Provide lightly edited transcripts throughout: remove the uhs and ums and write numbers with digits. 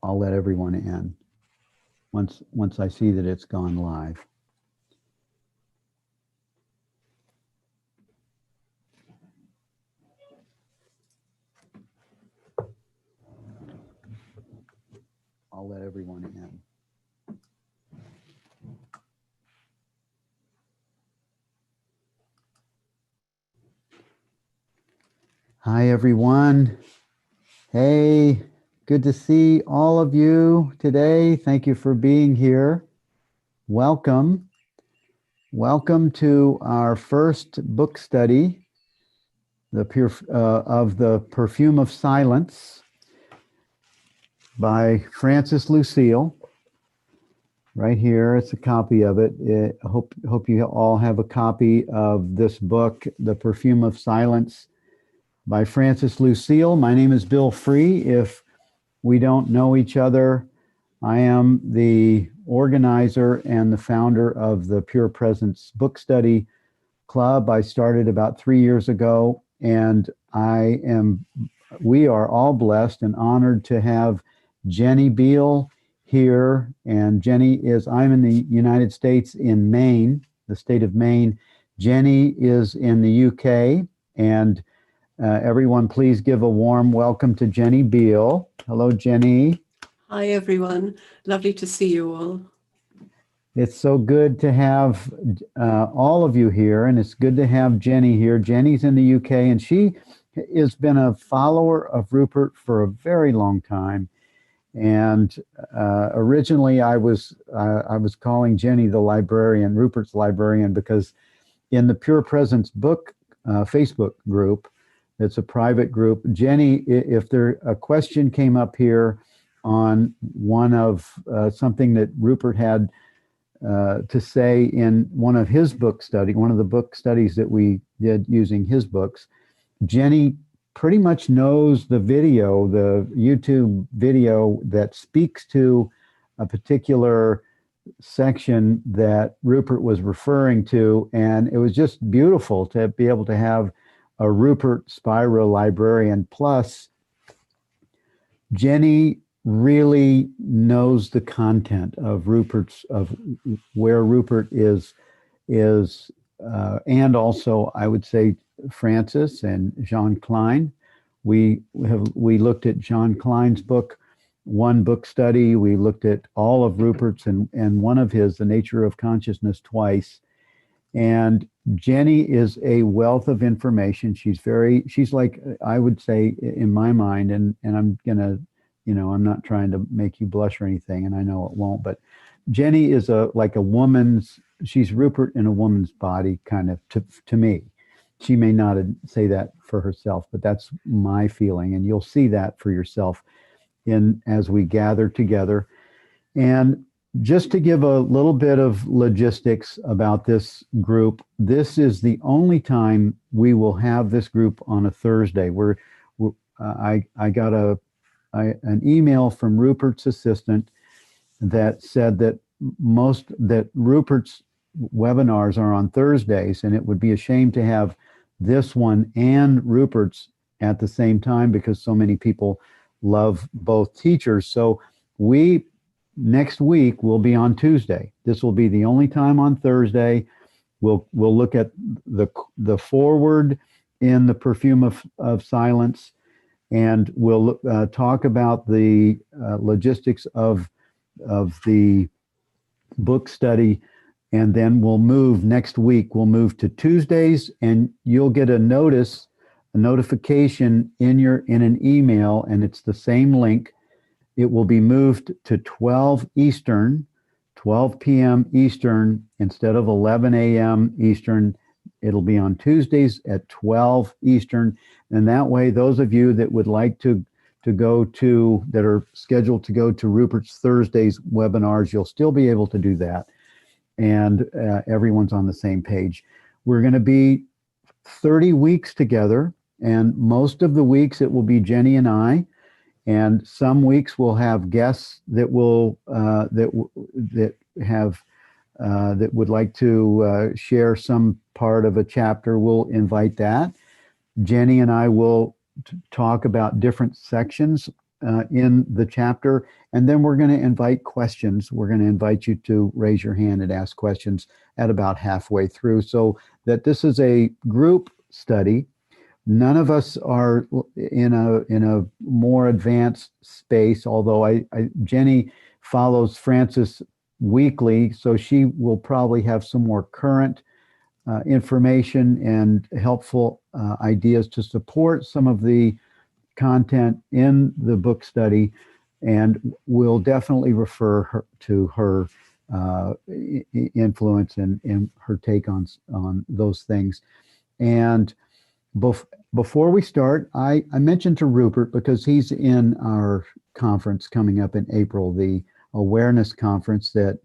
I'll let everyone in once I see that it's gone live. I'll let everyone in. Hi, everyone. Hey, good to see all of you today. Thank you for being here. Welcome. Welcome to our first book study, of the Perfume of Silence by Francis Lucille. Right here, it's a copy of it. I hope you all have a copy of this book, The Perfume of Silence by Francis Lucille. My name is Bill Free. If we don't know each other, I am the organizer and the founder of the Pure Presence Book Study Club. I started about 3 years ago, and we are all blessed and honored to have Jenny Beal here. And I'm in the United States in Maine, the state of Maine. Jenny is in the UK, and everyone, please give a warm welcome to Jenny Beal. Hello, Jenny. Hi, everyone. Lovely to see you all. It's so good to have all of you here, and it's good to have Jenny here. Jenny's in the UK, and she has been a follower of Rupert for a very long time. And originally, I was calling Jenny the librarian, Rupert's librarian, because in the Pure Presence book Facebook group, it's a private group. Jenny, if a question came up here on one of something that Rupert had to say in one of the book studies that we did using his books, Jenny pretty much knows the YouTube video that speaks to a particular section that Rupert was referring to. And it was just beautiful to be able to have a Rupert Spira librarian. Plus, Jenny really knows the content of where Rupert is, and also I would say Francis and Jean Klein. We looked at Jean Klein's book, one book study. We looked at all of Rupert's and one of his, The Nature of Consciousness, twice. And Jenny is a wealth of information. She's like, I would say in my mind, and I'm gonna, I'm not trying to make you blush or anything, and I know it won't, but Jenny is she's Rupert in a woman's body, kind of, to me. She may not say that for herself, but that's my feeling, and you'll see that for yourself as we gather together. And just to give a little bit of logistics about this group, this is the only time we will have this group on a Thursday. I got an email from Rupert's assistant that said that Rupert's webinars are on Thursdays, and it would be a shame to have this one and Rupert's at the same time because so many people love both teachers. So next week will be on Tuesday. This will be the only time on Thursday. We'll look at the foreword in the Perfume of Silence, and we'll talk about the logistics of the book study. And then next week, we'll move to Tuesdays, and you'll get a notification in an email, and it's the same link. It will be moved to 12 p.m. Eastern instead of 11 a.m. Eastern. It'll be on Tuesdays at 12 Eastern. And that way, those of you that would like that are scheduled to go to Rupert's Thursdays webinars, you'll still be able to do that. And everyone's on the same page. We're going to be 30 weeks together, and most of the weeks it will be Jenny and I. And some weeks we'll have guests that would like to share some part of a chapter. We'll invite that. Jenny and I will talk about different sections in the chapter, and then we're going to invite questions. We're going to invite you to raise your hand and ask questions at about halfway through, so that this is a group study. None of us are in a more advanced space, although Jenny follows Francis weekly, so she will probably have some more current information and helpful ideas to support some of the content in the book study, and we'll definitely refer her to her influence and her take on those things. And before we start, I mentioned to Rupert, because he's in our conference coming up in April, the awareness conference that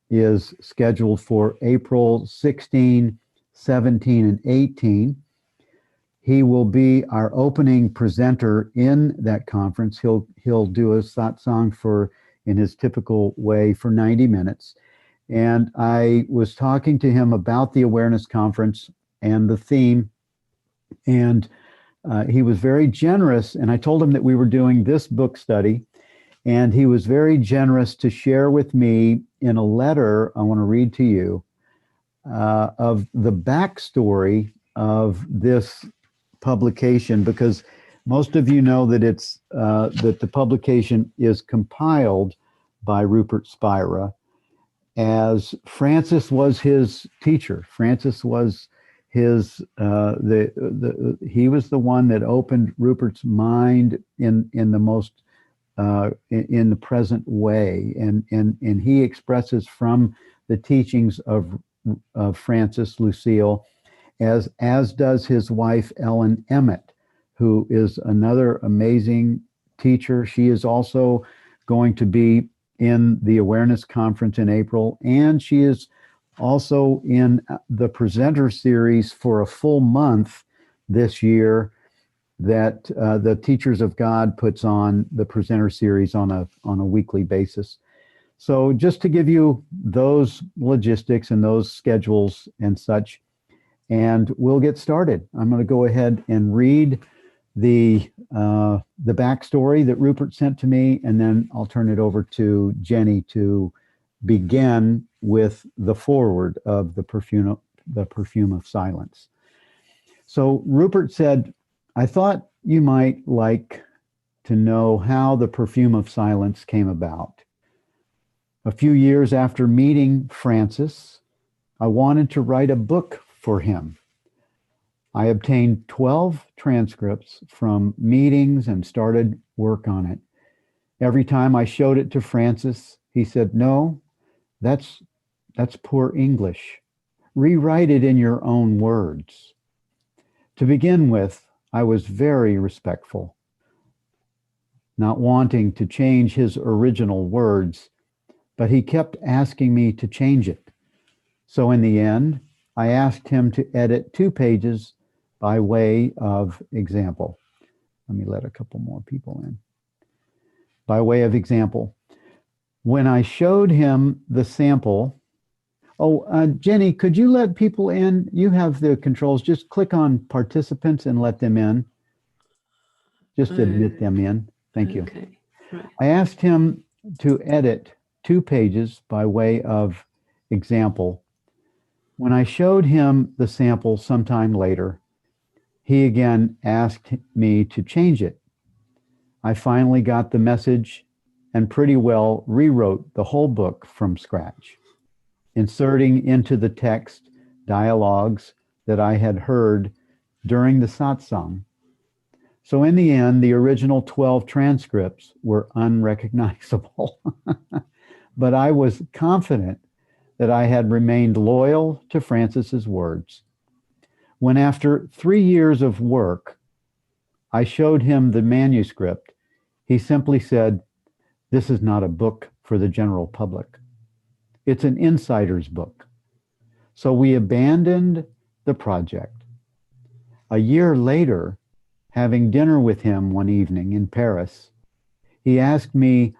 is scheduled for April 16, 17, and 18. He will be our opening presenter in that conference. He'll do a satsang in his typical way for 90 minutes. And I was talking to him about the awareness conference and the theme, and he was very generous. And I told him that we were doing this book study, and he was very generous to share with me in a letter I want to read to you of the backstory of this publication, because most of you know that that the publication is compiled by Rupert Spira, as Francis was his teacher. Francis was his he was the one that opened Rupert's mind in the most in the present way, and he expresses from the teachings of Francis Lucille, as does his wife Ellen Emmet, who is another amazing teacher. She is also going to be in the awareness conference in April, and she is also in the presenter series for a full month this year that the Teachers of God puts on, the presenter series on a weekly basis. So just to give you those logistics and those schedules and such, and we'll get started. I'm going to go ahead and read the backstory that Rupert sent to me, and then I'll turn it over to Jenny to begin with the foreword of the Perfume of Silence. So Rupert said, "I thought you might like to know how the Perfume of Silence came about. A few years after meeting Francis, I wanted to write a book for him. I obtained 12 transcripts from meetings and started work on it. Every time I showed it to Francis, he said, 'No, that's poor English. Rewrite it in your own words.' To begin with, I was very respectful, not wanting to change his original words, but he kept asking me to change it. So in the end, I asked him to edit 2 pages by way of example." Let me let a couple more people in. By way of example, when I showed him the sample, Jenny, could you let people in? You have the controls. Just click on participants and let them in. Just admit them in. Thank you. Okay. Right. I asked him to edit 2 pages by way of example. When I showed him the sample sometime later, he again asked me to change it. I finally got the message and pretty well rewrote the whole book from scratch, inserting into the text dialogues that I had heard during the satsang. So in the end, the original 12 transcripts were unrecognizable, but I was confident that I had remained loyal to Francis's words. When after 3 years of work, I showed him the manuscript, he simply said, "This is not a book for the general public. It's an insider's book." So we abandoned the project. A year later, having dinner with him one evening in Paris, he asked me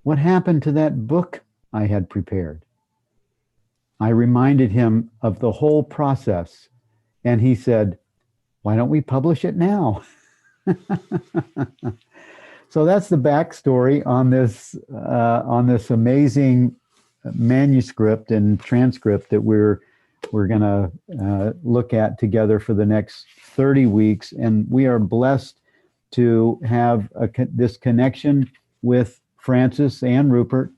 what happened to that book I had prepared. I reminded him of the whole process, and he said, "Why don't we publish it now?" So that's the backstory on this amazing manuscript and transcript that we're going to look at together for the next 30 weeks. And we are blessed to have this connection with Francis and Rupert.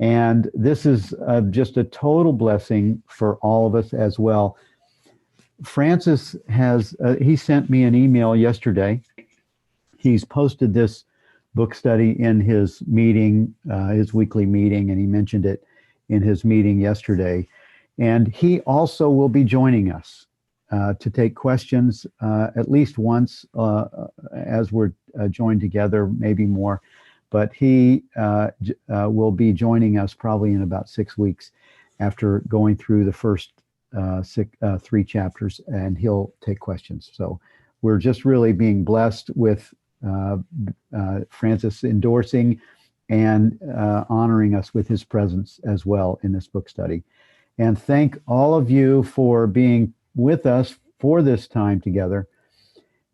And this is just a total blessing for all of us as well. Francis he sent me an email yesterday. He's posted this book study in his meeting, his weekly meeting, and he mentioned it in his meeting yesterday. And he also will be joining us to take questions at least once as we're joined together, maybe more. But he will be joining us probably in about 6 weeks after going through the first 3 chapters, and he'll take questions. So we're just really being blessed with Francis endorsing and honoring us with his presence as well in this book study. And thank all of you for being with us for this time together.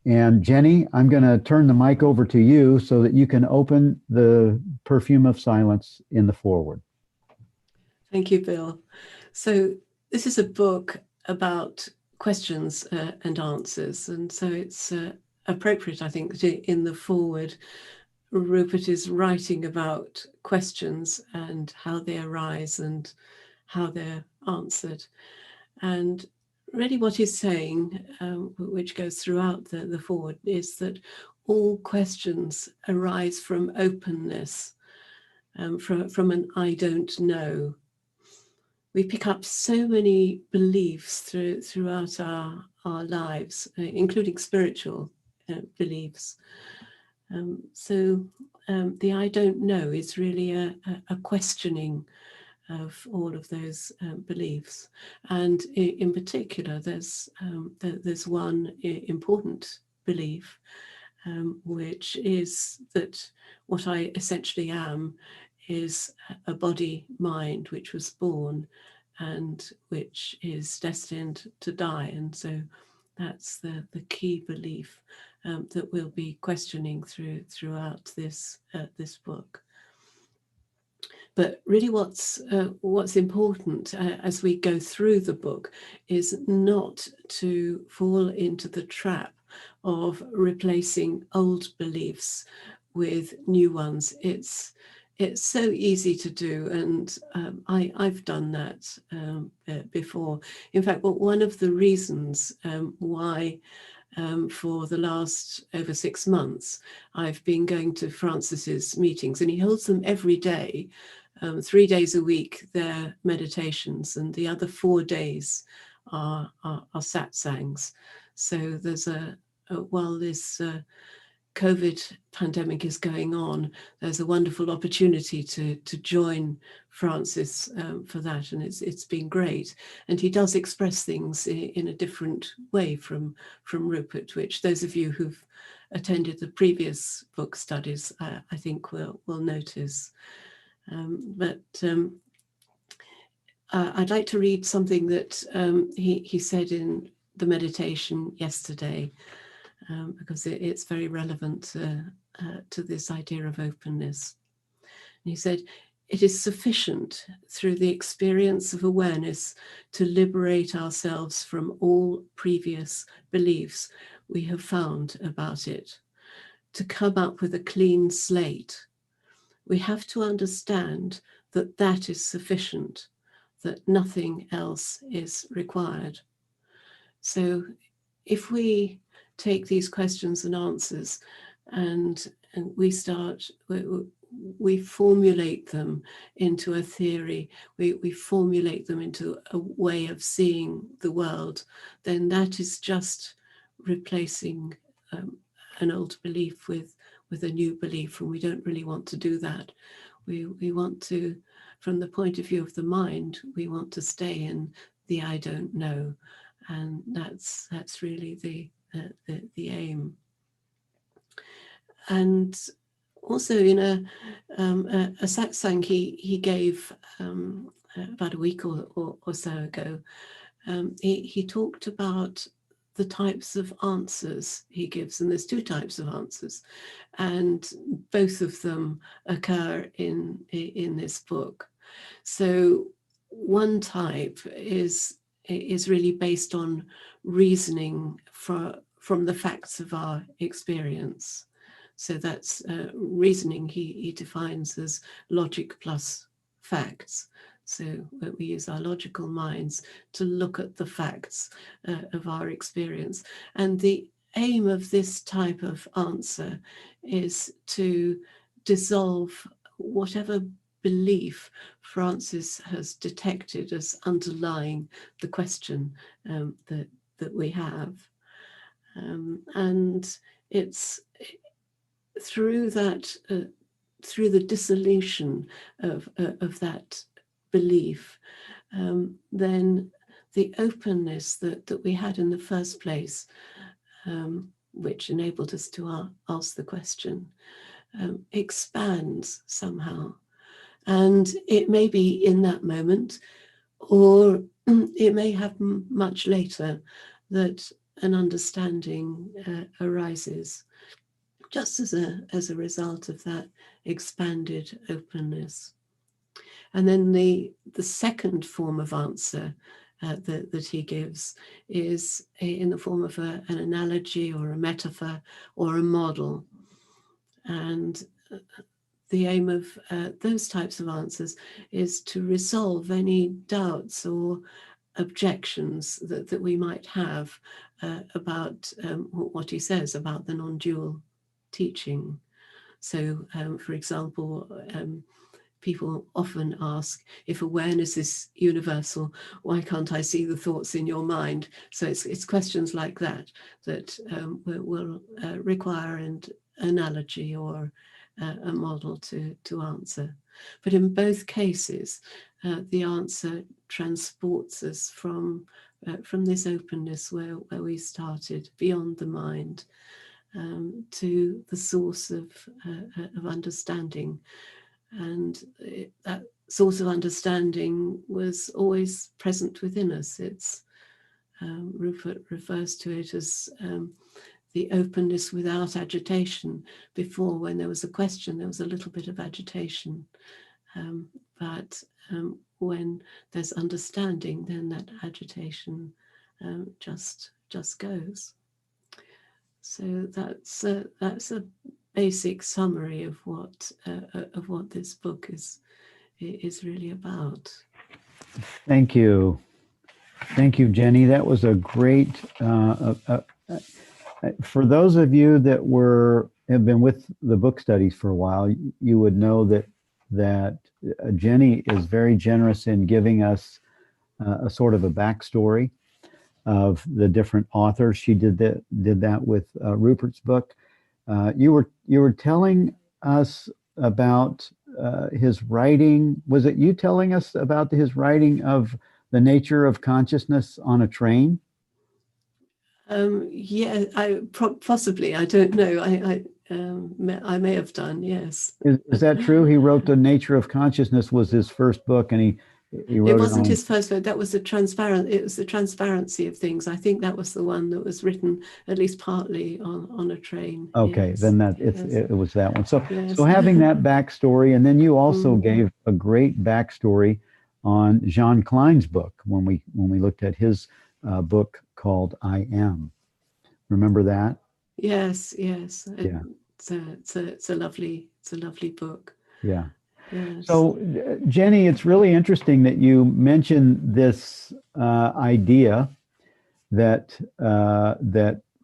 And Jenny, I'm going to turn the mic over to you so that you can open the Perfume of Silence in the foreword. Thank you, Bill. So this is a book about questions and answers. And so it's appropriate, I think, in the foreword, Rupert is writing about questions and how they arise and how they're answered. And really what he's saying, which goes throughout the foreword, is that all questions arise from openness, from an I don't know. We pick up so many beliefs throughout our lives, including spiritual beliefs. So the I don't know is really a questioning of all of those beliefs. And in particular, there's one important belief, which is that what I essentially am is a body mind which was born and which is destined to die. And so that's the key belief that we'll be questioning throughout this book. But really what's important as we go through the book is not to fall into the trap of replacing old beliefs with new ones. It's so easy to do, and I've done that before. In fact, one of the reasons why for the last over 6 months I've been going to Francis's meetings, and he holds them every day. 3 days a week, they're meditations, and the other 4 days are Satsangs. So there's while this COVID pandemic is going on, there's a wonderful opportunity to join Francis for that, and it's been great. And he does express things in a different way from Rupert, which those of you who've attended the previous book studies, I think will notice. I'd like to read something that he said in the meditation yesterday, because it's very relevant to this idea of openness. And he said, "It is sufficient through the experience of awareness to liberate ourselves from all previous beliefs we have found about it, to come up with a clean slate. We have to understand that that is sufficient, that nothing else is required." So if we take these questions and answers and we formulate them into a theory, we formulate them into a way of seeing the world, then that is just replacing an old belief with a new belief, and we don't really want to do that. We want to, from the point of view of the mind, we want to stay in the I don't know, and that's really the aim. And also in a satsang he gave about a week or so ago, he talked about the types of answers he gives, and there's two types of answers, and both of them occur in this book. So one type is really based on reasoning from the facts of our experience. So that's reasoning he defines as logic plus facts. So we use our logical minds to look at the facts of our experience. And the aim of this type of answer is to dissolve whatever belief Francis has detected as underlying the question that we have. And it's through that, through the dissolution of that belief, then the openness that we had in the first place, which enabled us to ask the question, expands somehow. And it may be in that moment, or it may happen much later, that an understanding arises just as a result of that expanded openness. And then the second form of answer that he gives is in the form of an analogy or a metaphor or a model. And the aim of those types of answers is to resolve any doubts or objections that we might have about what he says about the non-dual teaching. So, for example, people often ask, if awareness is universal, why can't I see the thoughts in your mind? So it's questions like that will require an analogy or a model to answer. But in both cases, the answer transports us from this openness where we started, beyond the mind, to the source of understanding. And that source of understanding was always present within us. It's Rupert refers to it as the openness without agitation. Before, when there was a question, there was a little bit of agitation. But when there's understanding, then that agitation just goes. So that's a basic summary of what this book is really about. Thank you, Jenny. That was a great. For those of you that have been with the book studies for a while, you would know that Jenny is very generous in giving us a sort of a backstory of the different authors. She did that with Rupert's book. You were telling us about his writing. Was it you telling us about his writing of The Nature of Consciousness on a Train? Yeah, possibly. I don't know. I may have done. Yes. Is that true? He wrote The Nature of Consciousness was his first book, and he wrote it wasn't his first book. That was it was the transparency of things. I think that was the one that was written at least partly on a train. Okay, yes. then it was that one. So yes. So having that backstory, and then you also gave a great backstory on Jean Klein's book when we looked at his book called I Am. Remember that? Yes. Yeah. It's a lovely book. Yeah. Yes. So, Jenny, it's really interesting that you mentioned this idea that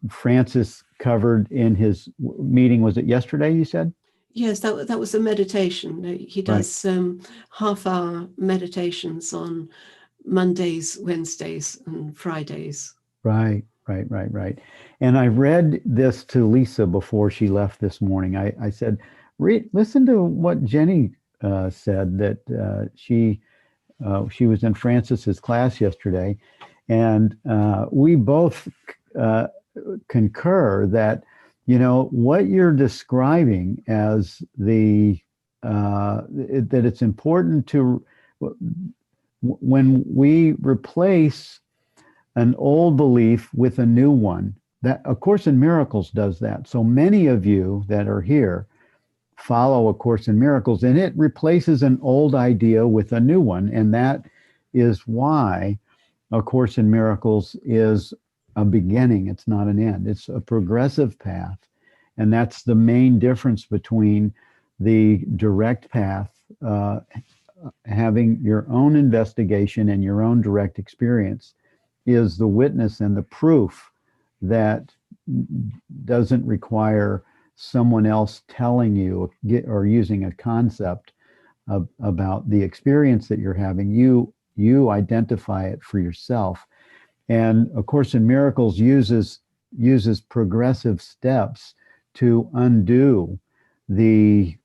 Francis covered in his meeting. Was it yesterday, you said? Yes, that was a meditation. He does half-hour meditations on Mondays, Wednesdays, and Fridays. Right. And I read this to Lisa before she left this morning. I said, listen to what Jenny said, that she was in Francis's class yesterday, and we both concur that what you're describing as that it's important to, when we replace an old belief with a new one. That A Course in Miracles does that. So many of you that are here follow A Course in Miracles, and it replaces an old idea with a new one. And that is why A Course in Miracles is a beginning. It's not an end. It's a progressive path. And that's the main difference between the direct path, having your own investigation and your own direct experience, is the witness and the proof that doesn't require someone else telling you or using a concept about the experience that you're having. You identify it for yourself. And A Course in Miracles uses progressive steps to undo the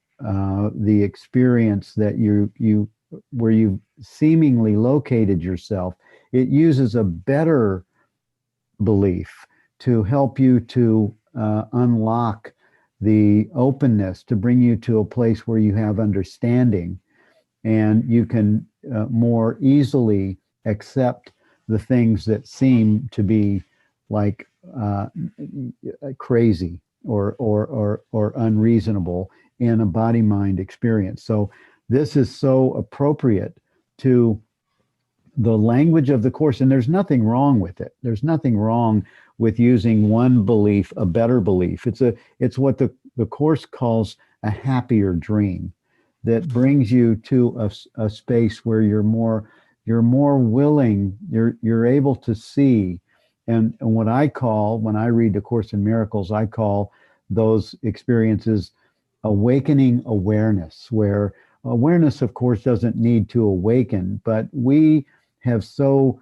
experience that you where you seemingly located yourself. It uses a better belief to help you to unlock the openness, to bring you to a place where you have understanding, and you can more easily accept the things that seem to be like crazy or unreasonable in a body-mind experience. So this is so appropriate to the language of the Course, and there's nothing wrong with it. There's nothing wrong with using one belief, a better belief. It's what the Course calls a happier dream, that brings you to a space where you're more willing, you're able to see. And what I call, when I read the Course in Miracles, I call those experiences awakening awareness, where awareness, of course, doesn't need to awaken, but we have so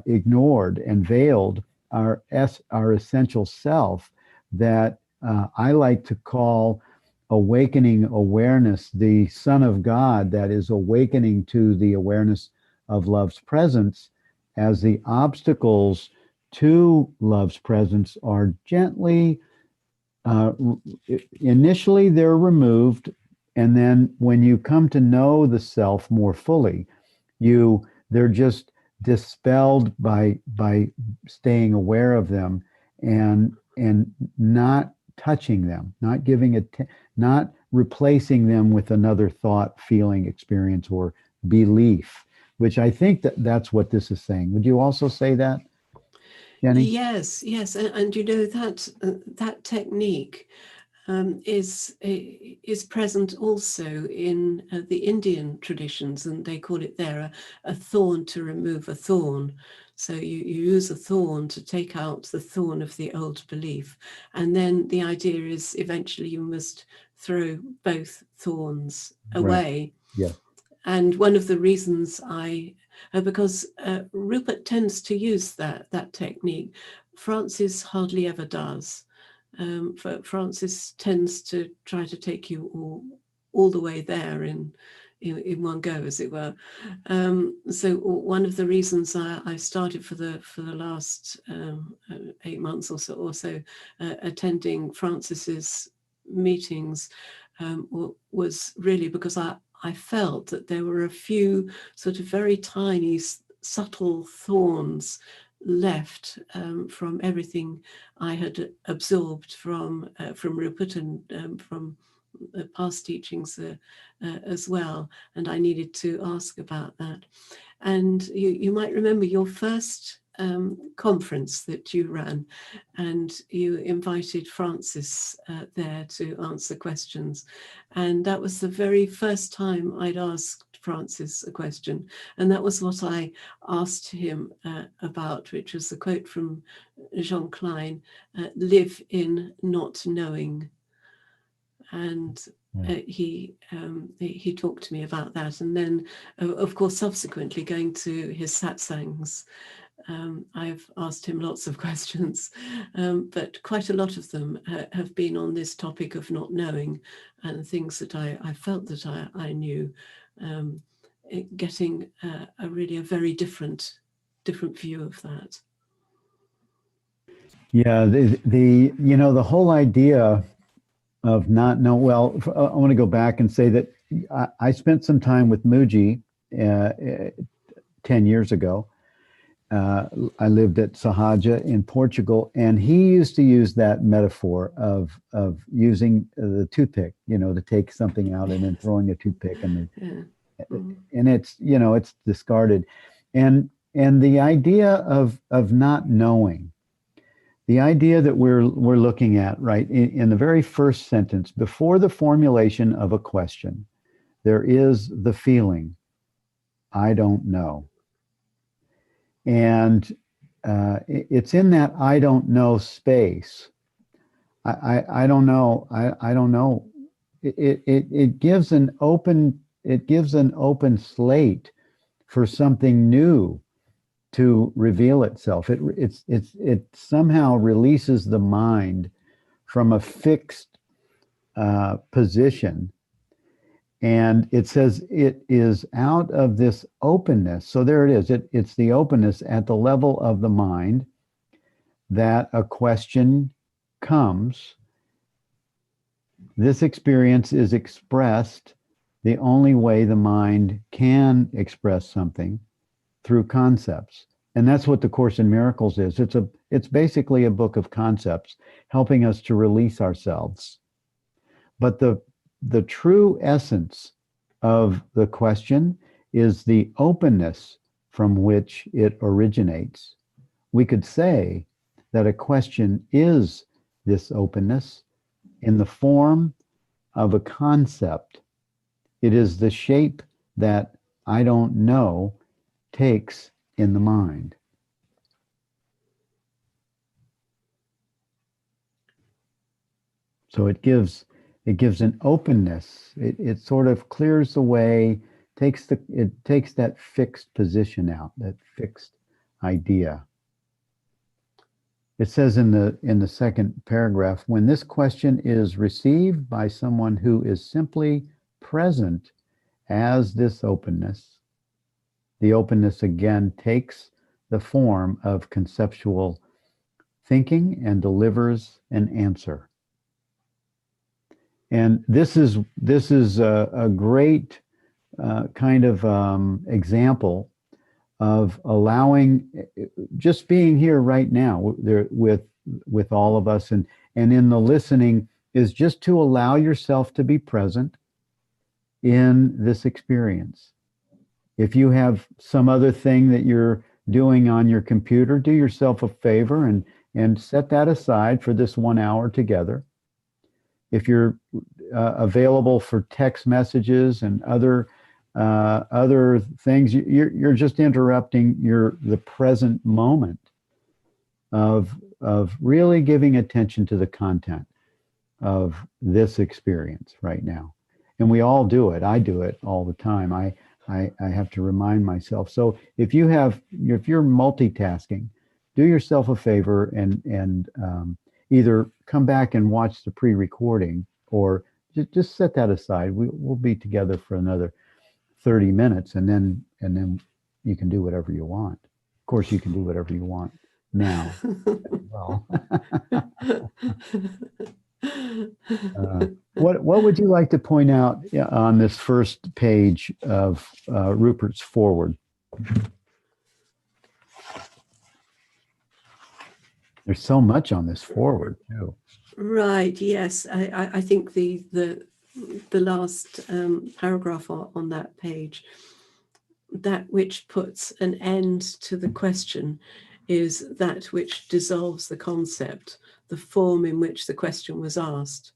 ignored and veiled our essential self that I like to call awakening awareness the Son of God that is awakening to the awareness of love's presence, as the obstacles to love's presence are gently, initially they're removed, and then when you come to know the self more fully, they're just dispelled by staying aware of them and not touching them, not not replacing them with another thought, feeling, experience, or belief, which I think that's what this is saying. Would you also say that, Jenny? Yes, and you know that technique is present also in the Indian traditions, and they call it there a thorn to remove a thorn. So you use a thorn to take out the thorn of the old belief, and then the idea is eventually you must throw both thorns away. Right. Yeah. And one of the reasons because Rupert tends to use that technique, Francis hardly ever does. Francis tends to try to take you all the way there in one go, as it were. So one of the reasons I started for the last 8 months or so attending Francis's meetings was really because I felt that there were a few sort of very tiny, subtle thorns left from everything I had absorbed from Rupert and from past teachings as well, and I needed to ask about that. And you might remember your first conference that you ran, and you invited Francis there to answer questions, and that was the very first time I'd asked Francis a question, and that was what I asked him about, which was the quote from Jean Klein, live in not knowing. And he talked to me about that, and then of course subsequently going to his Satsangs, I've asked him lots of questions, but quite a lot of them have been on this topic of not knowing and things that I felt that I knew, getting a really a very different view of that. Yeah, the whole idea of not know. Well, I want to go back and say that I spent some time with Muji 10 years ago, I lived at Sahaja in Portugal, and he used to use that metaphor of using the toothpick, to take something out and then throwing a toothpick, and Yeah. it's it's discarded, and the idea of not knowing, the idea that we're looking at right in the very first sentence, before the formulation of a question, there is the feeling, I don't know. And it's in that I don't know space. I don't know. I don't know. It gives an open slate for something new to reveal itself. It somehow releases the mind from a fixed position. And it says it is out of this openness. So there it is. It's the openness at the level of the mind that a question comes. This experience is expressed the only way the mind can express something, through concepts. And that's what the Course in Miracles is. It's basically a book of concepts helping us to release ourselves. But the true essence of the question is the openness from which it originates. We could say that a question is this openness in the form of a concept. It is the shape that I don't know takes in the mind. So it gives an openness. It sort of clears the way, it takes that fixed position out, that fixed idea. It says in the second paragraph, when this question is received by someone who is simply present as this openness, the openness again takes the form of conceptual thinking and delivers an answer. And this is a great kind of example of allowing, just being here right now there with all of us, and in the listening, is just to allow yourself to be present in this experience. If you have some other thing that you're doing on your computer, do yourself a favor and set that aside for this 1 hour together. If you're available for text messages and other things, you're just interrupting the present moment of really giving attention to the content of this experience right now. And we all do it. I do it all the time. I have to remind myself. So if you're multitasking, do yourself a favor and either come back and watch the pre-recording, or just set that aside. We'll be together for another 30 minutes, and then you can do whatever you want. Of course, you can do whatever you want now as well. What would you like to point out on this first page of Rupert's Foreword? There's so much on this foreword too. Right. Yes. I think the last paragraph on that page, that which puts an end to the question, is that which dissolves the concept, the form in which the question was asked.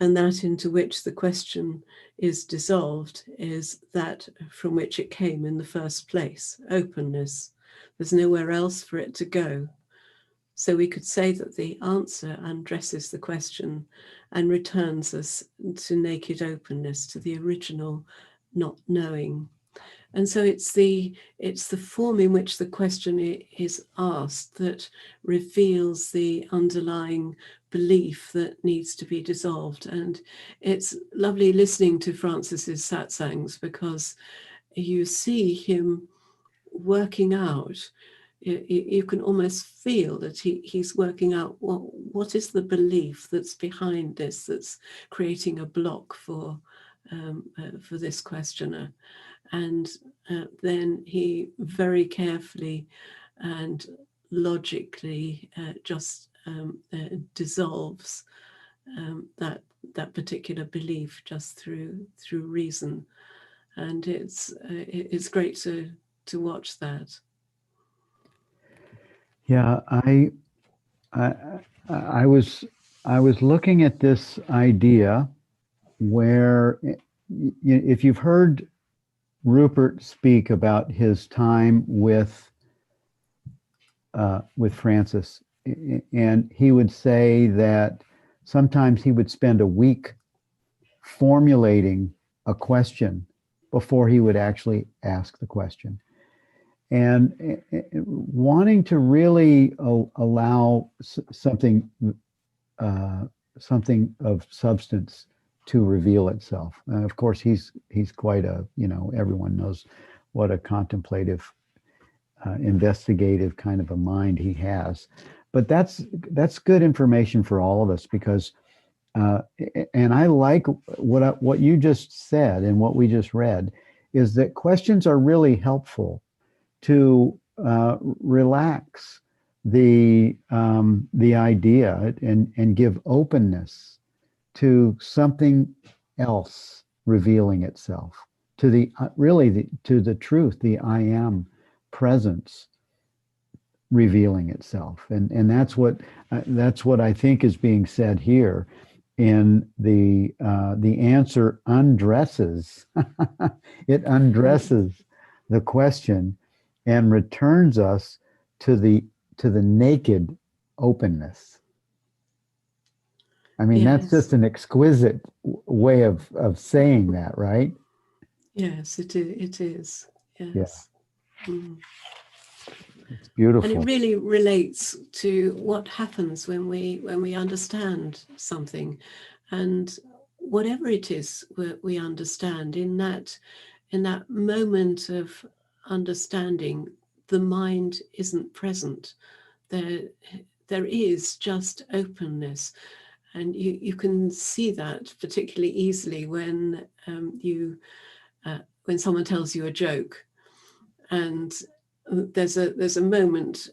And that into which the question is dissolved is that from which it came in the first place, openness. There's nowhere else for it to go. So we could say that the answer undresses the question and returns us to naked openness, to the original not knowing. And so it's the form in which the question is asked that reveals the underlying belief that needs to be dissolved. And it's lovely listening to Francis's Satsangs, because you see him working out. You can almost feel that he's working out what is the belief that's behind this, that's creating a block for this questioner. And then he very carefully and logically just dissolves that particular belief just through reason. And it's great to watch that. Yeah, I was looking at this idea where, if you've heard Rupert speak about his time with Francis, and he would say that sometimes he would spend a week formulating a question before he would actually ask the question, and wanting to really allow something of substance to reveal itself. And of course, he's quite a, everyone knows what a contemplative, investigative kind of a mind he has. But that's good information for all of us, because and I like what you just said and what we just read, is that questions are really helpful to relax the idea and give openness to something else revealing itself, to to the truth, the I am presence revealing itself, and that's what I think is being said here. In the answer undresses, it undresses the question and returns us to the naked openness. I mean, Yes. That's just an exquisite way of saying that, right? Yes, it is. Yes. Yeah. It's beautiful. And it really relates to what happens when we understand something, and whatever it is we understand, in that moment of understanding, the mind isn't present. There is just openness. And you can see that particularly easily when when someone tells you a joke, and there's a moment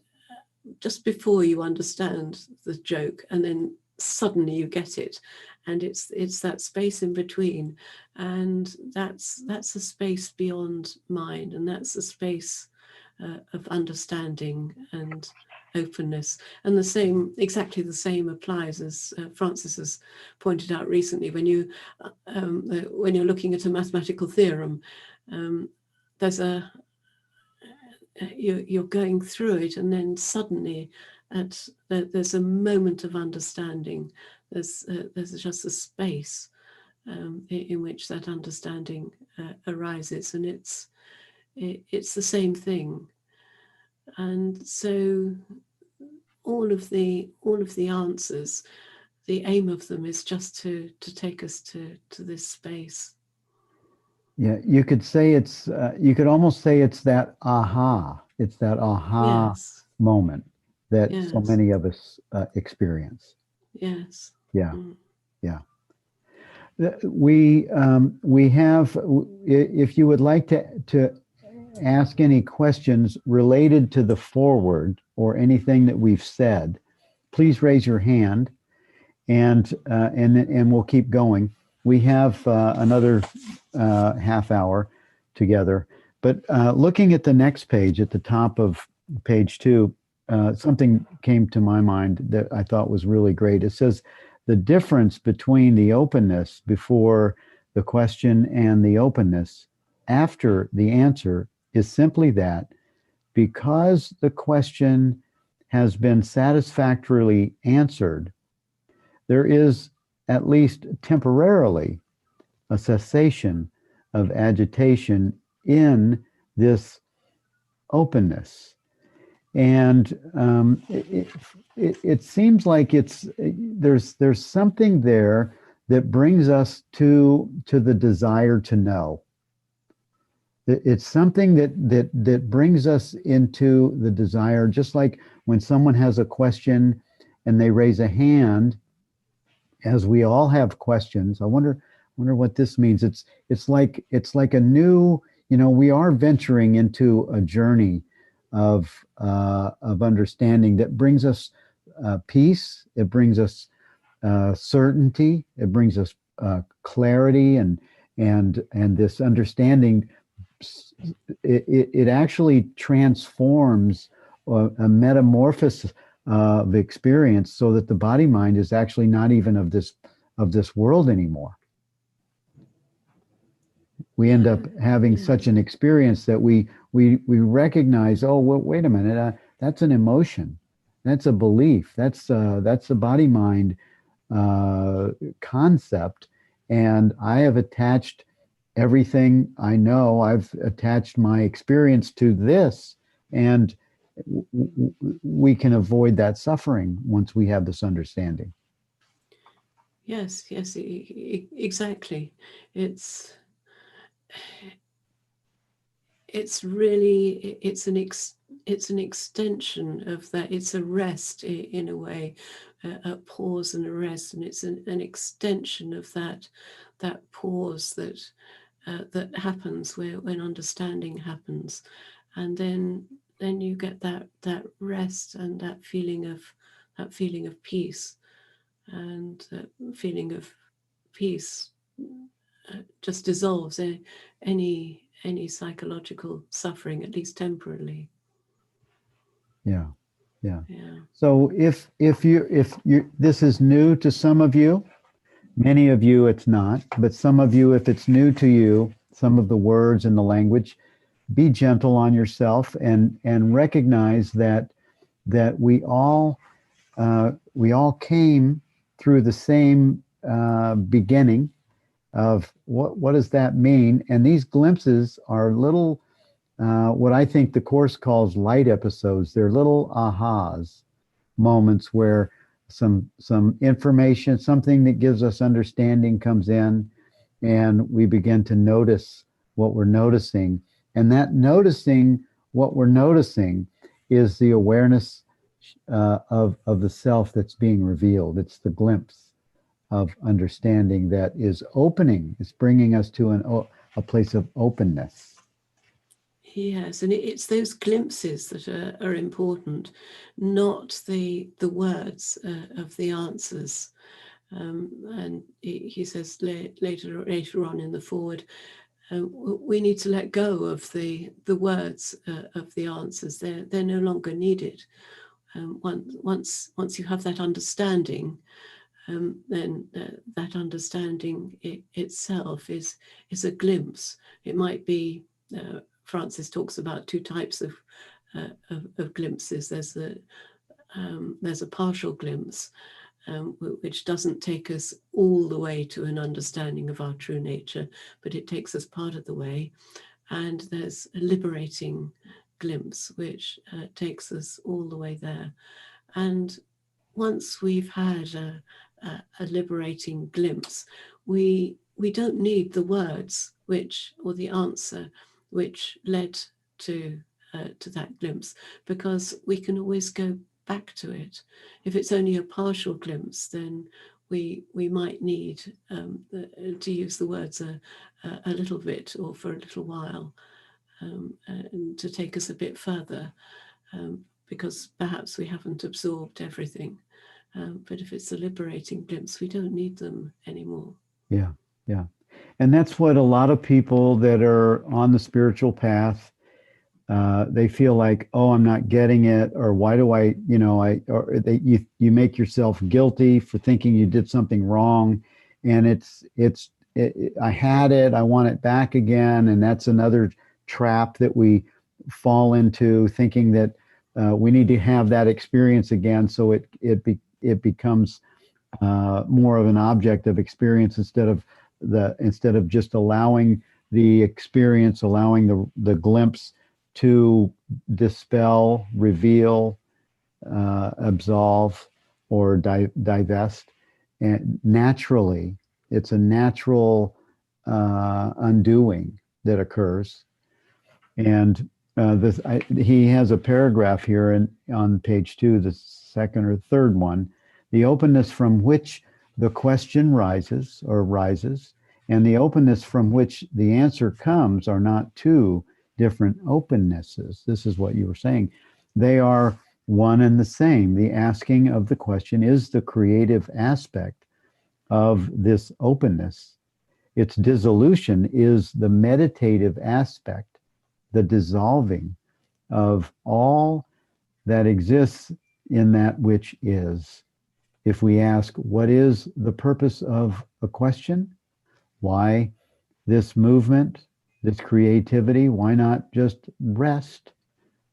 just before you understand the joke, and then suddenly you get it, and it's that space in between, and that's a space beyond mind, and that's a space of understanding and openness. And exactly the same applies, as Francis has pointed out recently, when you're looking at a mathematical theorem, you're going through it, and then suddenly there's a moment of understanding. There's just a space in which that understanding arises, and it's the same thing. And so all of the answers, the aim of them is just to take us to this space. Yeah, you could say you could almost say it's that aha. It's that aha Yes. moment that Yes. so many of us experience. Yes. Yeah. Yeah. We have, if you would like to ask any questions related to the foreword or anything that we've said, please raise your hand, and we'll keep going. We have another half hour together, but looking at the next page, at the top of page 2, something came to my mind that I thought was really great. It says, the difference between the openness before the question and the openness after the answer is simply that, because the question has been satisfactorily answered, there is, at least temporarily, a cessation of agitation in this openness. And it seems like there's something there that brings us to the desire to know. It's something that brings us into the desire, just like when someone has a question and they raise a hand, as we all have questions. I wonder what this means. It's like a new, we are venturing into a journey of understanding that brings us peace. It brings us certainty. It brings us clarity and this understanding. It actually transforms a metamorphosis of experience, so that the body mind is actually not even of this world anymore. We end up having such an experience that we recognize, oh, well, wait a minute, that's an emotion, that's a belief, that's a body mind concept, and I have attached everything I know. I've attached my experience to this, and we can avoid that suffering once we have this understanding. Yes, exactly. It's really, it's an extension of that. It's a rest in a way, a pause and a rest, and it's an extension of that pause that happens when understanding happens, and then you get that rest and that feeling of peace, and that feeling of peace just dissolves any psychological suffering, at least temporarily. Yeah. So if you this is new to some of you, many of you it's not, but some of you, if it's new to you, some of the words and the language, be gentle on yourself and recognize that we all came through the same beginning of what does that mean? And these glimpses are little, what I think the Course calls light episodes. They're little ahas, moments where some information, something that gives us understanding comes in, and we begin to notice what we're noticing. And that noticing what we're noticing is the awareness of the self that's being revealed. It's the glimpse of understanding that is opening. It's bringing us to a place of openness. Yes, and it's those glimpses that are important, not the words of the answers. And he says later on in the foreword, we need to let go of the words of the answers. They're no longer needed. Once you have that understanding, then that understanding itself is a glimpse. It might be. Francis talks about two types of glimpses. There's a partial glimpse, which doesn't take us all the way to an understanding of our true nature, but it takes us part of the way. And there's a liberating glimpse, which takes us all the way there. And once we've had a liberating glimpse, we don't need the words or the answer which led to that glimpse, because we can always go back to it. If it's only a partial glimpse, then we might need to use the words a little bit or for a little while, and to take us a bit further, because perhaps we haven't absorbed everything. But if it's a liberating glimpse, we don't need them anymore. Yeah. And that's what a lot of people that are on the spiritual path, they feel like, oh, I'm not getting it, or why do I, you make yourself guilty for thinking you did something wrong, and I had it, I want it back again, and that's another trap that we fall into, thinking that we need to have that experience again, so it becomes more of an object of experience instead of just allowing the experience, allowing the glimpse to dispel, reveal, absolve, or divest. And naturally, it's a natural undoing that occurs. And he has a paragraph here on page 2, the second or third one. The openness from which the question rises, and the openness from which the answer comes are not two. different opennesses. This is what you were saying. They are one and the same. The asking of the question is the creative aspect of this openness. Its dissolution is the meditative aspect, the dissolving of all that exists in that which is. If we ask, what is the purpose of a question? Why this movement, this creativity? Why not just rest?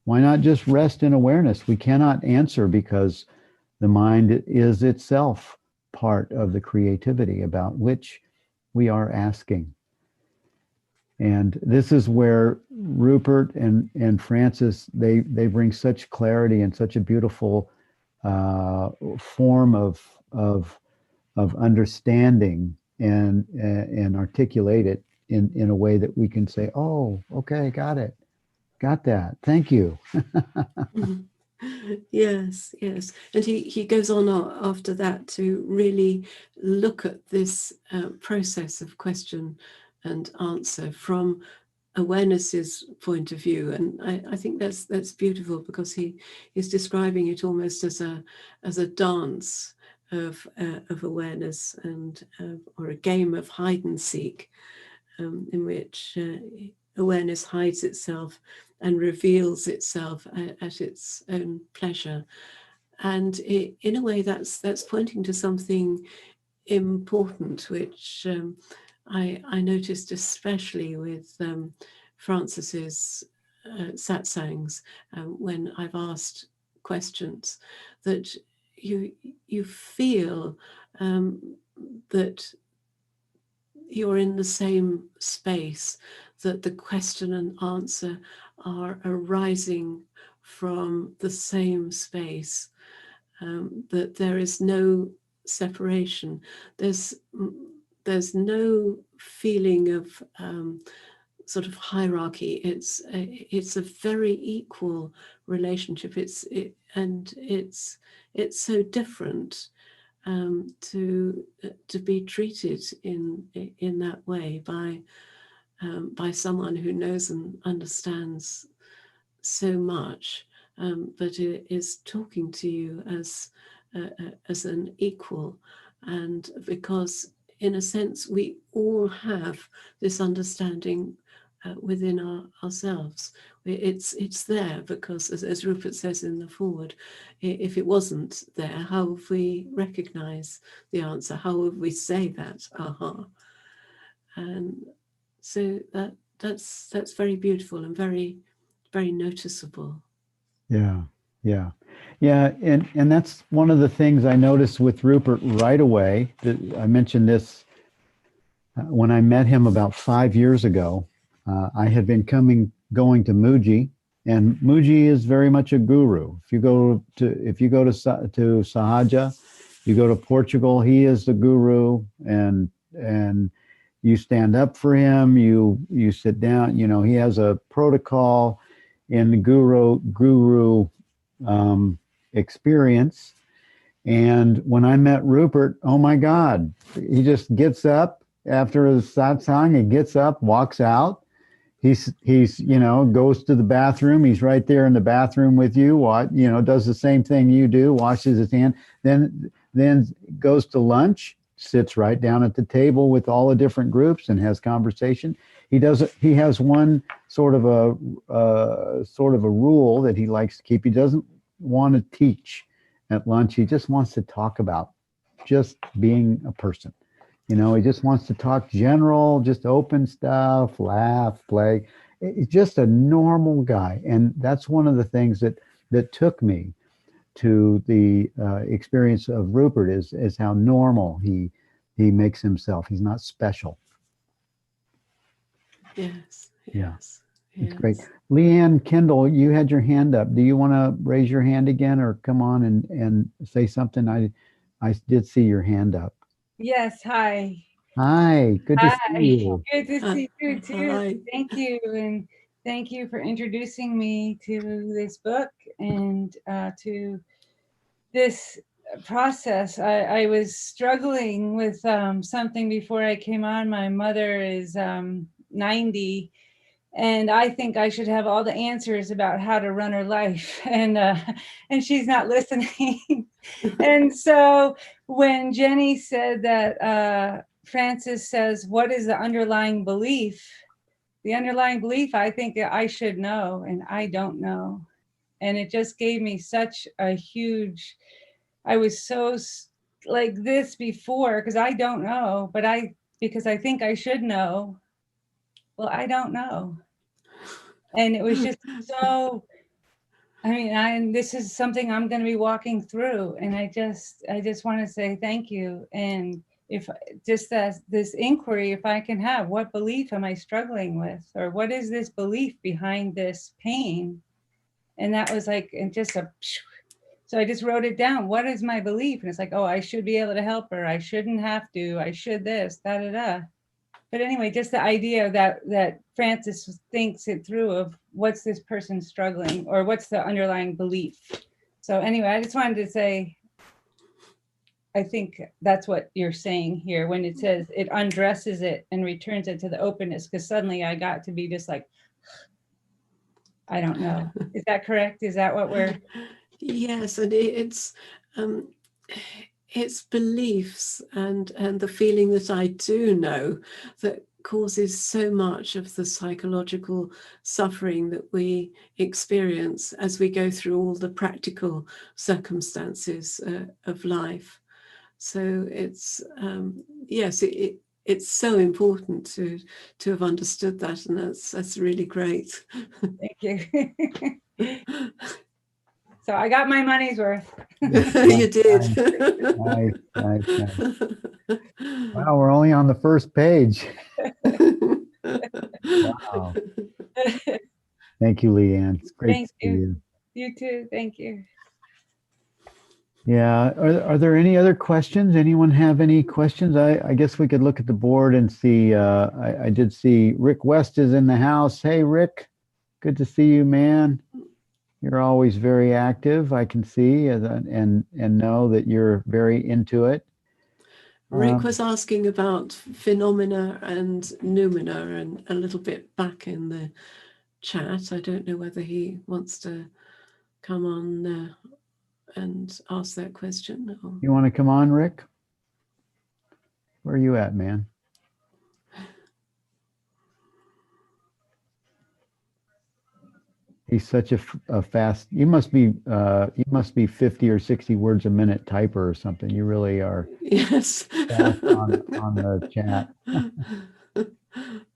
Why not just rest in awareness? We cannot answer because the mind is itself part of the creativity about which we are asking. And this is where Rupert and Francis, they bring such clarity and such a beautiful form of understanding and articulate it in a way that we can say, oh, okay, got it. Got that. Thank you. Yes, yes. And he goes on after that to really look at this process of question and answer from awareness's point of view. And I think that's beautiful, because he is describing it almost as a dance of awareness and or a game of hide and seek, in which awareness hides itself and reveals itself at its own pleasure. And in a way, that's pointing to something important, which I noticed especially with Francis's Satsangs, when I've asked questions, that you feel that you're in the same space, that the question and answer are arising from the same space, that there is no separation. There's no feeling of sort of hierarchy. It's a very equal relationship. It's so different to be treated in that way by someone who knows and understands so much, but is talking to you as an equal. And because in a sense we all have this understanding within ourselves. It's there because, as Rupert says in the foreword, if it wasn't there, how would we recognize the answer? How would we say that aha? And so that's very beautiful and very, very noticeable. Yeah, yeah, yeah, and that's one of the things I noticed with Rupert right away. I mentioned this when I met him about 5 years ago. I had been going to Muji, and Muji is very much a guru. If you go to Sahaja, you go to Portugal, he is the guru, and you stand up for him. You sit down. You know, he has a protocol in the guru experience. And when I met Rupert, oh my God, he just gets up after his satsang. He gets up, walks out. He's goes to the bathroom. He's right there in the bathroom with you. Does the same thing you do. Washes his hand. Then goes to lunch. Sits right down at the table with all the different groups and has conversation. He has one sort of a rule that he likes to keep. He doesn't want to teach at lunch. He just wants to talk about just being a person. He just wants to talk general, just open stuff, laugh, play. He's just a normal guy. And that's one of the things that took me to the experience of Rupert is how normal he makes himself. He's not special. Yes. Yeah. Yes. It's great. Leanne Kendall, you had your hand up. Do you want to raise your hand again or come on and say something? I did see your hand up. Yes, hi. Hi, good to see you. Good to see you too. Hi. Thank you. And thank you for introducing me to this book and to this process. I was struggling with something before I came on. My mother is 90 And I think I should have all the answers about how to run her life, and she's not listening. And so when Jenny said that Francis says, what is the underlying belief? The underlying belief, I think that I should know, and I don't know. And it just gave me such a huge, I was so like this before, because I don't know, but because I think I should know. Well, I don't know. And it was just so, I mean, and this is something I'm going to be walking through. And I just want to say thank you. And if just this inquiry, if I can have, what belief am I struggling with? Or what is this belief behind this pain? And that was like, and just so I just wrote it down. What is my belief? And it's like, oh, I should be able to help her. I shouldn't have to. I should this, da, da, da. But anyway, just the idea that Francis thinks it through of what's this person struggling, or what's the underlying belief. So anyway, I just wanted to say, I think that's what you're saying here when it says it undresses it and returns it to the openness, because suddenly I got to be just like, I don't know. Is that correct? Is that what we're... Yes, and it's beliefs and the feeling that I do know that causes so much of the psychological suffering that we experience as we go through all the practical circumstances of life. So it's yes, it's so important to have understood that, and that's really great. Thank you. So I got my money's worth. You did. Nice. Wow, we're only on the first page. Wow. Thank you, Leanne. It's great to see you. You too. Thank you. Yeah. Are there any other questions? Anyone have any questions? I guess we could look at the board and see. I did see Rick West is in the house. Hey, Rick. Good to see you, man. You're always very active, I can see, and know that you're very into it. Rick was asking about phenomena and noumena and a little bit back in the chat. I don't know whether he wants to come on and ask that question. Or... You want to come on, Rick? Where are you at, man? He's such a fast. You must be 50 or 60 words a minute typer or something. You really are. Yes. Fast on the chat.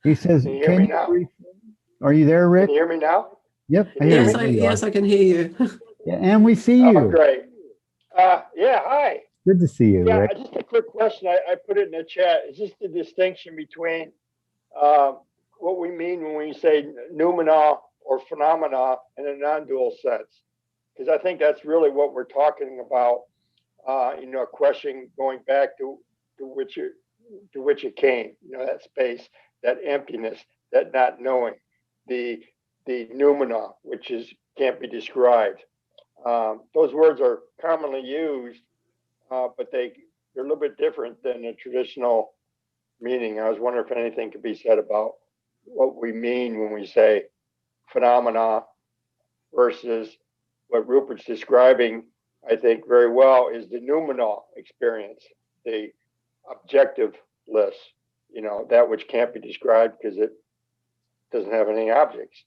He says, "Can you hear me now? Are you there, Rick? Can you hear me now? Yep. Yes, I can hear you. Yeah, and we see you. Oh, great. Yeah, hi. Good to see you, Yeah, Rick. just a quick question. I put it in the chat. Is this the distinction between what we mean when we say noumena or phenomena in a non-dual sense? Because I think that's really what we're talking about. A question going back to which it came. That space, that emptiness, that not knowing, the noumena, which can't be described. Those words are commonly used, but they're a little bit different than the traditional meaning. I was wondering if anything could be said about what we mean when we say phenomena versus what Rupert's describing, I think very well, is the noumenal experience, the objectiveless, that which can't be described because it doesn't have any objects,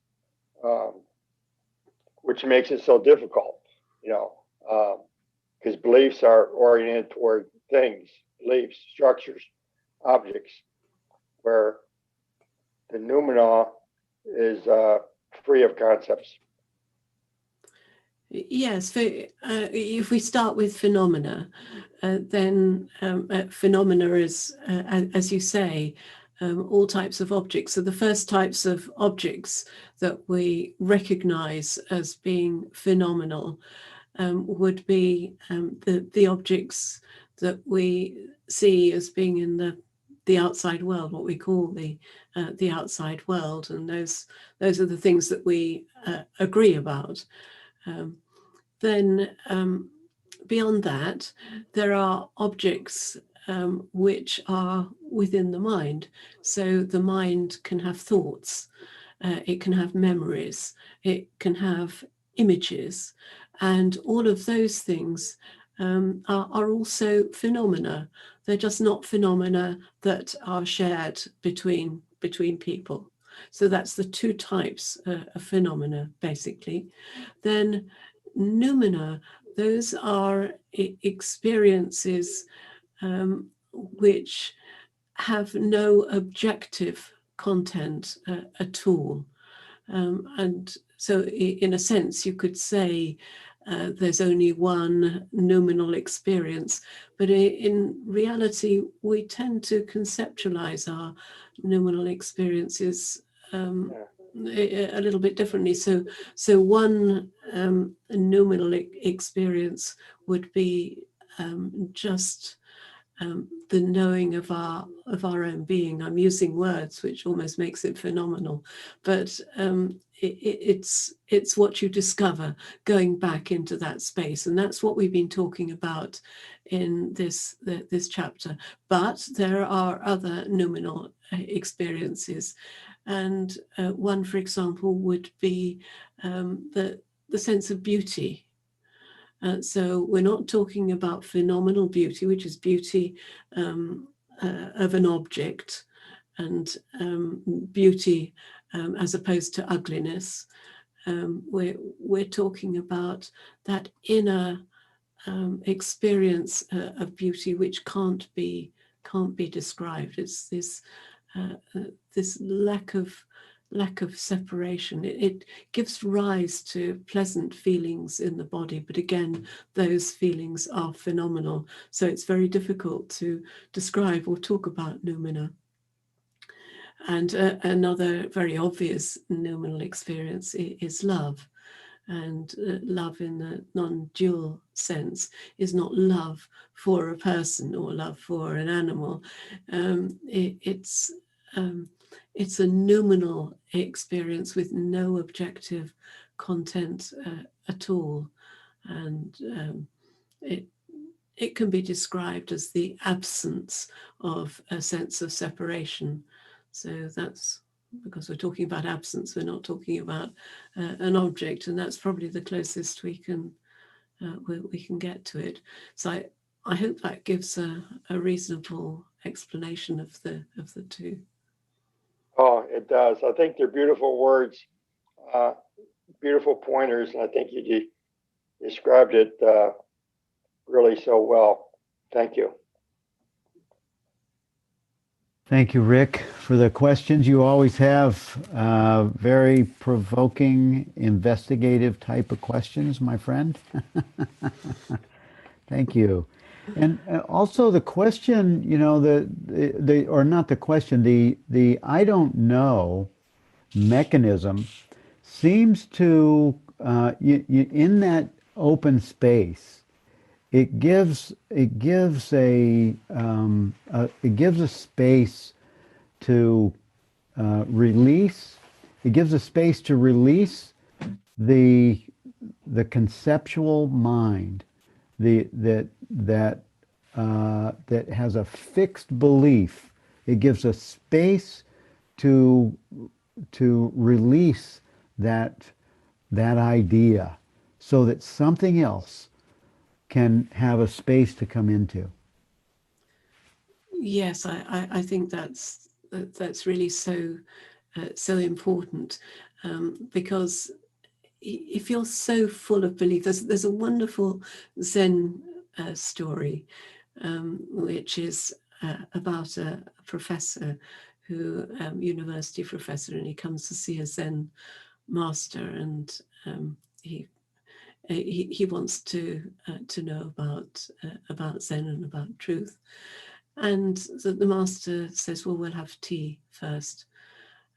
which makes it so difficult, because beliefs are oriented toward things, beliefs, structures, objects, where the noumenal is free of concepts. Yes, if we start with phenomena, then phenomena is, as you say, all types of objects. So the first types of objects that we recognize as being phenomenal would be the objects that we see as being in the outside world, what we call the outside world, and those are the things that we agree about. Then beyond that, there are objects which are within the mind. So the mind can have thoughts, it can have memories, it can have images, and all of those things are also phenomena. They're just not phenomena that are shared between people. So that's the two types of phenomena, basically. Then noumena, those are experiences which have no objective content at all. And so in a sense, you could say there's only one noumenal experience, but in reality, we tend to conceptualize our noumenal experiences a little bit differently. So one noumenal experience would be just the knowing of our own being. I'm using words, which almost makes it phenomenal, but it's what you discover going back into that space, and that's what we've been talking about in this chapter. But there are other noumenal experiences, and one, for example, would be the sense of beauty. So we're not talking about phenomenal beauty, which is beauty of an object, and beauty as opposed to ugliness. We're talking about that inner experience of beauty which can't be described. It's this lack of separation. It gives rise to pleasant feelings in the body, but again, those feelings are phenomenal. So it's very difficult to describe or talk about noumena. And another very obvious noumenal experience is love. And love in the non-dual sense is not love for a person or love for an animal. It's a noumenal experience with no objective content at all. And it can be described as the absence of a sense of separation. So that's because we're talking about absence, we're not talking about an object, and that's probably the closest we can get to it. So I hope that gives a reasonable explanation of the two. Oh, it does. I think they're beautiful words, beautiful pointers, and I think you described it really so well. Thank you. Thank you, Rick, for the questions. You always have very provoking, investigative type of questions, my friend. Thank you. And also the question, you know, or not the question, the I don't know mechanism seems to, in that open space, it gives a space to release. It gives a space to release the conceptual mind, that has a fixed belief. It gives a space to release that idea, so that something else can have a space to come into. Yes, I think that's really so important, because if you're so full of belief, there's a wonderful Zen story, which is about a professor who, university professor, and he comes to see a Zen master, and he wants to know about Zen and about truth. And the master says, well, we'll have tea first.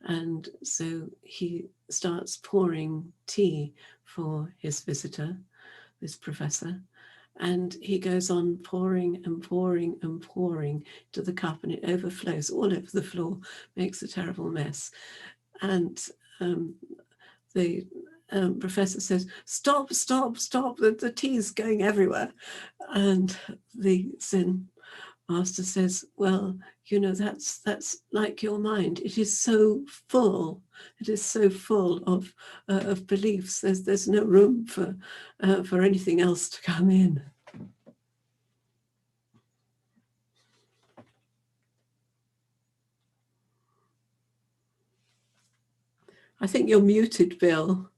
And so he starts pouring tea for his visitor, this professor. And he goes on pouring and pouring and pouring to the cup, and it overflows all over the floor, makes a terrible mess. And the professor says, stop, the tea's going everywhere. And the Zen master says, well, you know, that's like your mind. It is so full. It is so full of beliefs. There's no room for anything else to come in. I think you're muted, Bill.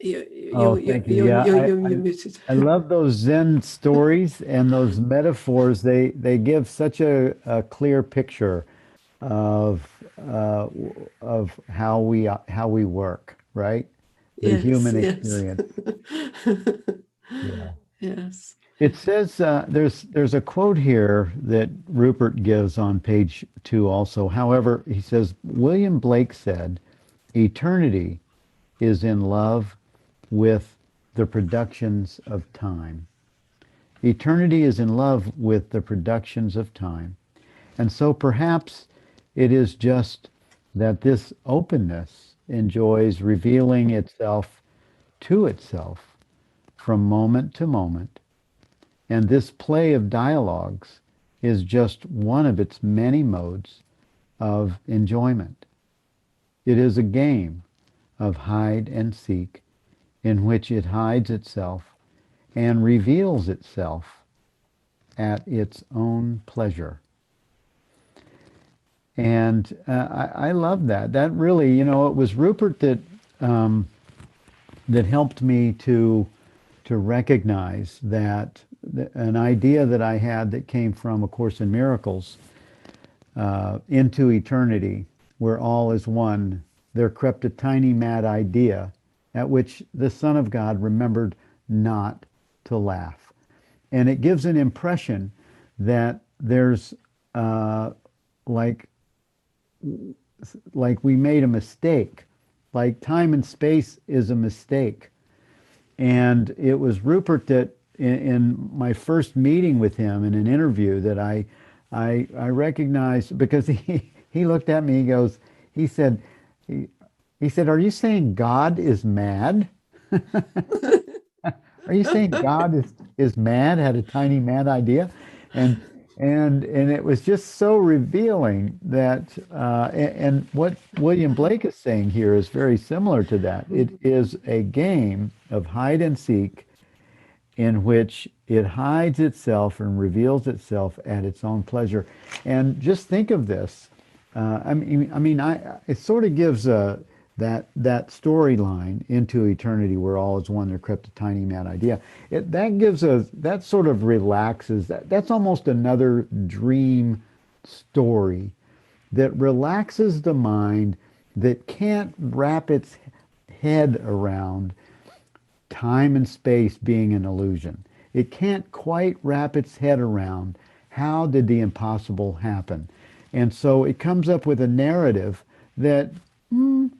Thank you. You're muted. I love those Zen stories and those metaphors. They give such a clear picture of how we work, right? The human experience. Yeah. Yes. It says there's a quote here that Rupert gives on page 2 also. However, he says William Blake said, "Eternity is in love with the productions of time." Eternity is in love with the productions of time. And so perhaps it is just that this openness enjoys revealing itself to itself from moment to moment. And this play of dialogues is just one of its many modes of enjoyment. It is a game of hide and seek in which it hides itself and reveals itself at its own pleasure. And I love that. That really, you know, it was Rupert that that helped me to recognize that an idea that I had that came from A Course in Miracles, into eternity, where all is one, there crept a tiny mad idea at which the Son of God remembered not to laugh. And it gives an impression that there's like we made a mistake, like time and space is a mistake. And it was Rupert that in my first meeting with him in an interview that I recognized, because he looked at me, he said, are you saying God is mad? Are you saying God is mad, had a tiny mad idea? And it was just so revealing that, and what William Blake is saying here is very similar to that. It is a game of hide and seek in which it hides itself and reveals itself at its own pleasure. And just think of this. It sort of gives that storyline into eternity, where all is one, there crept a tiny mad idea. That sort of relaxes. That's almost another dream story that relaxes the mind, that can't wrap its head around time and space being an illusion. It can't quite wrap its head around how did the impossible happen. And so it comes up with a narrative that,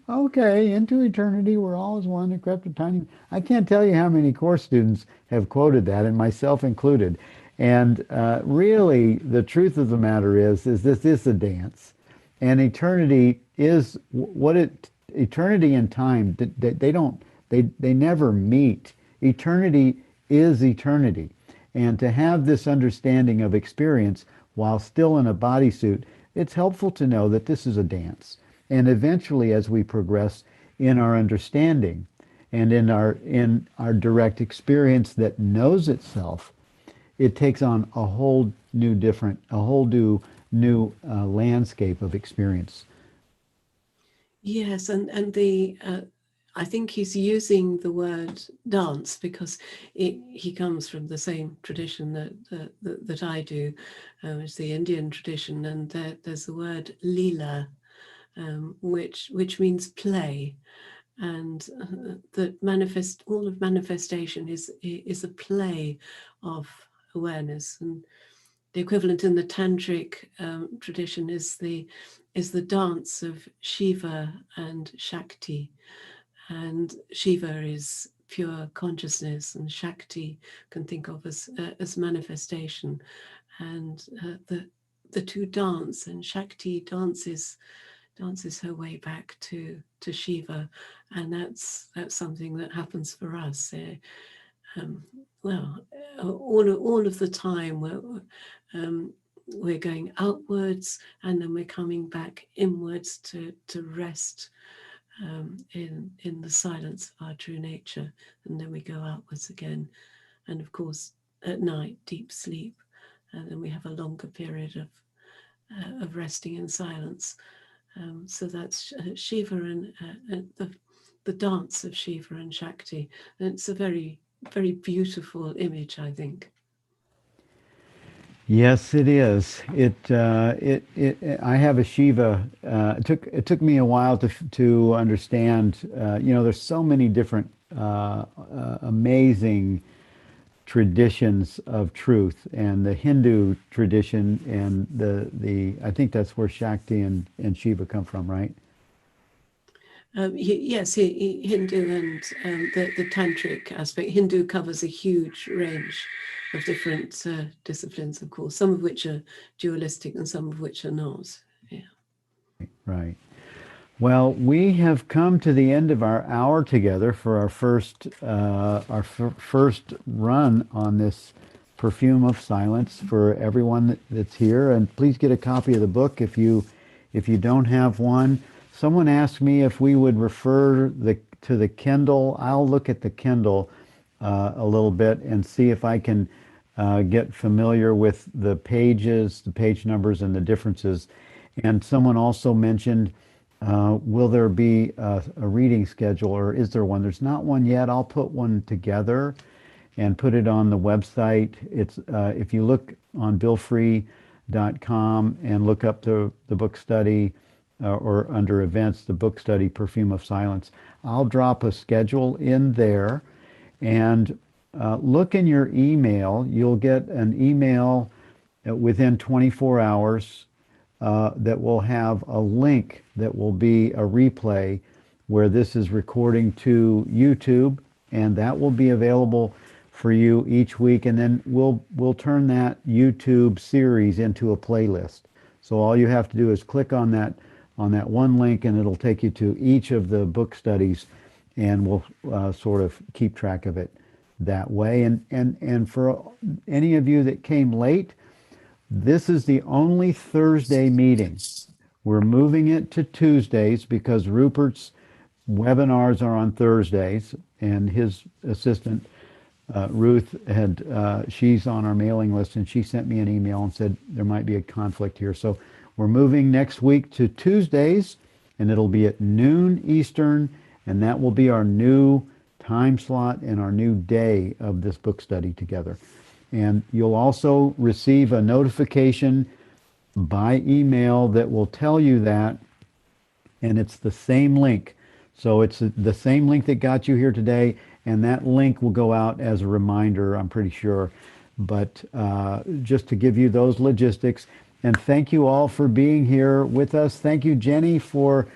okay, into eternity, we're all as one, that crept a tiny... I can't tell you how many course students have quoted that, and myself included. And really, the truth of the matter is this is a dance. And eternity is eternity and time, they never meet. Eternity is eternity. And to have this understanding of experience while still in a bodysuit, it's helpful to know that this is a dance. And eventually, as we progress in our understanding and in our direct experience that knows itself, it takes on a whole new landscape of experience. Yes, and I think he's using the word dance because he comes from the same tradition that I do, it's the Indian tradition, and there's the word lila, which means play, and that all of manifestation is a play of awareness. And the equivalent in the tantric tradition is the dance of Shiva and Shakti. And Shiva is pure consciousness, and Shakti can think of as manifestation. And the two dance, and Shakti dances her way back to Shiva, and that's something that happens for us. well, all of the time we're going outwards, and then we're coming back inwards to rest in the silence of our true nature, and then we go outwards again, and of course at night deep sleep, and then we have a longer period of resting in silence. So that's Shiva and the dance of Shiva and Shakti. And it's a very, very beautiful image, I think. Yes, it is. I have a Shiva. It took me a while to understand. There's so many different amazing traditions of truth, and the Hindu tradition, and the I think that's where Shakti and Shiva come from, right? Yes, Hindu and the tantric aspect. Hindu covers a huge range of different disciplines, of course, some of which are dualistic and some of which are not. Yeah. Right. Well, we have come to the end of our hour together for our first run on this Perfume of Silence for everyone that's here. And please get a copy of the book if you don't have one. Someone asked me if we would refer to the Kindle. I'll look at the Kindle a little bit and see if I can get familiar with the pages, the page numbers, and the differences. And someone also mentioned, will there be a reading schedule, or is there one? There's not one yet. I'll put one together and put it on the website. It's if you look on billfree.com and look up the book study, or under events, the book study, Perfume of Silence, I'll drop a schedule in there, and look in your email. You'll get an email within 24 hours that will have a link that will be a replay where this is recording to YouTube, and that will be available for you each week. And then we'll turn that YouTube series into a playlist. So all you have to do is click on that one link, and it'll take you to each of the book studies, and we'll sort of keep track of it that way. And for any of you that came late, this is the only Thursday meeting. We're moving it to Tuesdays because Rupert's webinars are on Thursdays, and his assistant Ruth she's on our mailing list, and she sent me an email and said there might be a conflict here. So we're moving next week to Tuesdays, and it'll be at noon Eastern, and that will be our new time slot and our new day of this book study together. And you'll also receive a notification by email that will tell you that, and it's the same link. So it's the same link that got you here today, and that link will go out as a reminder, I'm pretty sure. But just to give you those logistics, and thank you all for being here with us. Thank you, Jenny, for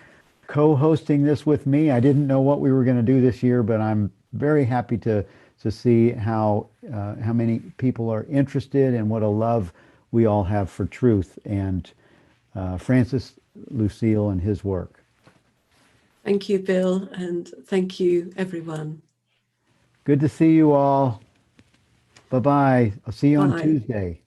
co-hosting this with me. I didn't know what we were going to do this year, but I'm very happy to see how many people are interested and what a love we all have for truth and Francis Lucille and his work. Thank you, Bill, and thank you, everyone. Good to see you all. Bye-bye. I'll see you on Bye. Tuesday.